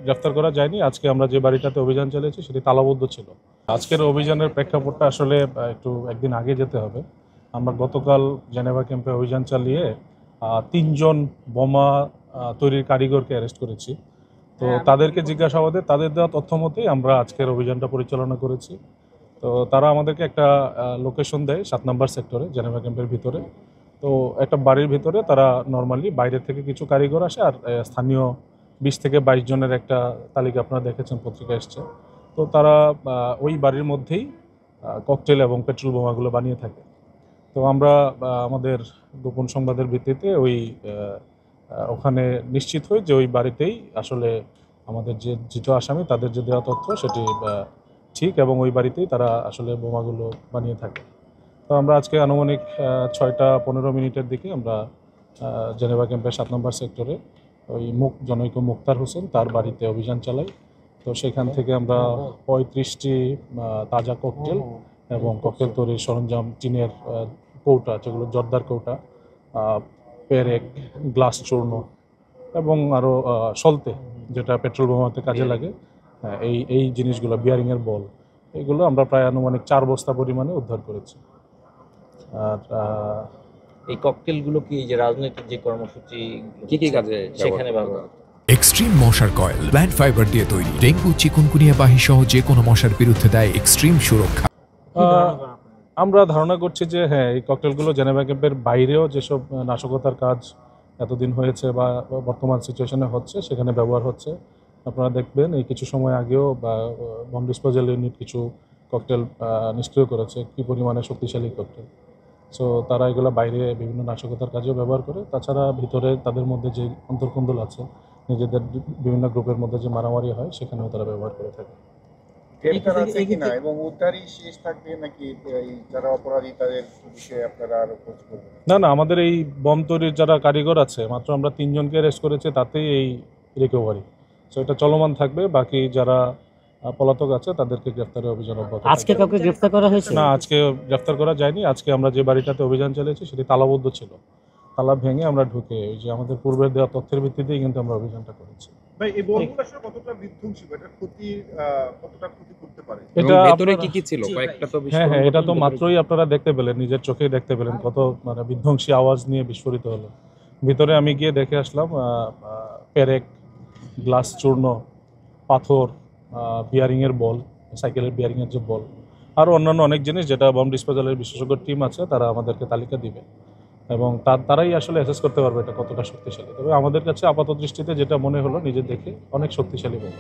গ্রেফতার করা যায়নি। আজকে আমরা যে বাড়িটাতে অভিযান চালিয়েছি সেটি তালাবদ্ধ ছিল। আজকের অভিযানের প্রেক্ষাপটটা আসলে একটু একদিন আগে যেতে হবে। আমরা গতকাল জেনেভা ক্যাম্পে অভিযান চালিয়ে ৩ জন বোমা তৈরির কারিগরকে অ্যারেস্ট করেছি। তো তাদেরকে জিজ্ঞাসাবাদে তাদের দেওয়া তথ্য মতেই আমরা আজকের অভিযানটা পরিচালনা করেছি। তো তারা আমাদেরকে একটা লোকেশন দেয় ৭ নম্বর সেক্টরে, জেনেভা ক্যাম্পের ভিতরে। তো একটা বাড়ির ভিতরে তারা নর্মালি বাইরে থেকে কিছু কারিগর আসে, আর স্থানীয় ২০ থেকে ২২ জনের একটা তালিকা আপনারা দেখেছেন, পত্রিকা এসছে। তো তারা ওই বাড়ির মধ্যেই ককটেল এবং পেট্রোল বোমাগুলো বানিয়ে থাকে। তো আমরা আমাদের গোপন সংবাদের ভিত্তিতে ওখানে নিশ্চিত হই যে ওই বাড়িতেই আসলে আমাদের যে ধৃত আসামি তাদের যে দেওয়া তথ্য সেটি ঠিক, এবং ওই বাড়িতেই তারা আসলে বোমাগুলো বানিয়ে থাকে। তো আমরা আজকে আনুমানিক ৬টা ১৫ মিনিটের দিকে আমরা জেনেভা ক্যাম্পের ৭ নম্বর সেক্টরে ওই জনৈক মুক্তার হোসেন তার বাড়িতে অভিযান চালাই। তো সেখান থেকে আমরা ৩৫টি তাজা ককটেল এবং ককটেল তৈরির সরঞ্জাম, টিনের কৌটা, যেগুলো জর্দার কৌটা, পেরেক, গ্লাস চূর্ণ এবং আরও সলতে, যেটা পেট্রোল বোমাতে কাজে লাগে, এই জিনিসগুলো, বিয়ারিংয়ের বল, এগুলো আমরা প্রায় আনুমানিক ৪ বস্তা পরিমাণে উদ্ধার করেছি। আর এই ককটেলগুলো কি যে রাজনৈতিক যে কর্মসূচি কি কাজে সেখানে ব্যবহার? এক্সট্রিম মশার কয়েল প্ল্যান্ট ফাইবার দিয়ে তৈরি, ডেঙ্গু, চিকুনগুনিয়া বাহি সহ যে কোনো মশার বিরুদ্ধে দেয় এক্সট্রিম সুরক্ষা। আমরা ধারণা করছি যে হ্যাঁ, এই ককটেলগুলো জেনেভা ক্যাম্পের বাইরেও যেসব নাশকতার কাজ এতদিন হয়েছে বা বর্তমান সিচুয়েশনে হচ্ছে সেখানে ব্যবহার হচ্ছে। আপনারা দেখবেন এই কিছু সময় আগেও বম ডিসপোজাল ইউনিট কিছু ককটেল নিষ্ক্রিয় করেছে, কী পরিমাণে শক্তিশালী ককটেল। সো তারা এগুলো বাইরে বিভিন্ন নাশকতার কাজেও ব্যবহার করে। তাছাড়া ভিতরে তাদের মধ্যে যে অন্তর্কুন্দল আছে, নিজেদের বিভিন্ন গ্রুপের মধ্যে যে মারামারি হয়, সেখানেও তারা ব্যবহার করে থাকে। গ্রেফতার আছে কিনা এবং উদ্ধারই শেষ থাকবে নাকি যারা অপরাধী তাদের বিষয়ে আপনারা আরো খোঁজ করবেন? না, আমাদের এই বম তৈরির যারা কারিগর আছে, মাত্র আমরা ৩ জনকে অ্যারেস্ট করেছি, তাতেই এই রিকভারি। সো এটা চলমান থাকবে। বাকি যারা পলাতক আছে তাদেরকে গ্রেফতারের অভিযান অব্যাহত থাকবে। আজকে কাউকে গ্রেফতার করা হয়েছে? না, আজকে গ্রেফতার করা যায়নি। আজকে আমরা যে বাড়িটাতে অভিযান চালিয়েছি সেটি তালাবদ্ধ ছিল। তালা ভেঙে আমরা ঢুকে ওই যে আমাদের পূর্বের দেওয়া তথ্যের ভিত্তিতেই কিন্তু আমরা অভিযানটা করেছি। ভাই, এই বমগুলো আসলে কতটা বিধ্বংসী, এটা কতটা ক্ষতি করতে পারে? এটা ভেতরে কি ছিল? কয়েকটা তো হ্যাঁ, এটা তো মাত্রই আপনারা দেখতে পেলেন, নিজের চোখেই দেখতে পেলেন কত মানে বিধ্বংসী আওয়াজ নিয়ে বিস্ফোরিত হলো। ভিতরে আমি গিয়ে দেখে আসলাম পেরেক, গ্লাস চূর্ণ, পাথর, বিয়ারিংয়ের বল, সাইকেলের বিয়ারিংয়ের যে বল, আরও অন্যান্য অনেক জিনিস, যেটা বম ডিসপোজালের বিশেষজ্ঞ টিম আছে তারা আমাদেরকে তালিকা দিবে, এবং তারাই আসলে অ্যাসেস করতে পারবে এটা কতটা শক্তিশালী। তবে আমাদের কাছে আপাত দৃষ্টিতে যেটা মনে হলো নিজে দেখে, অনেক শক্তিশালী বলে।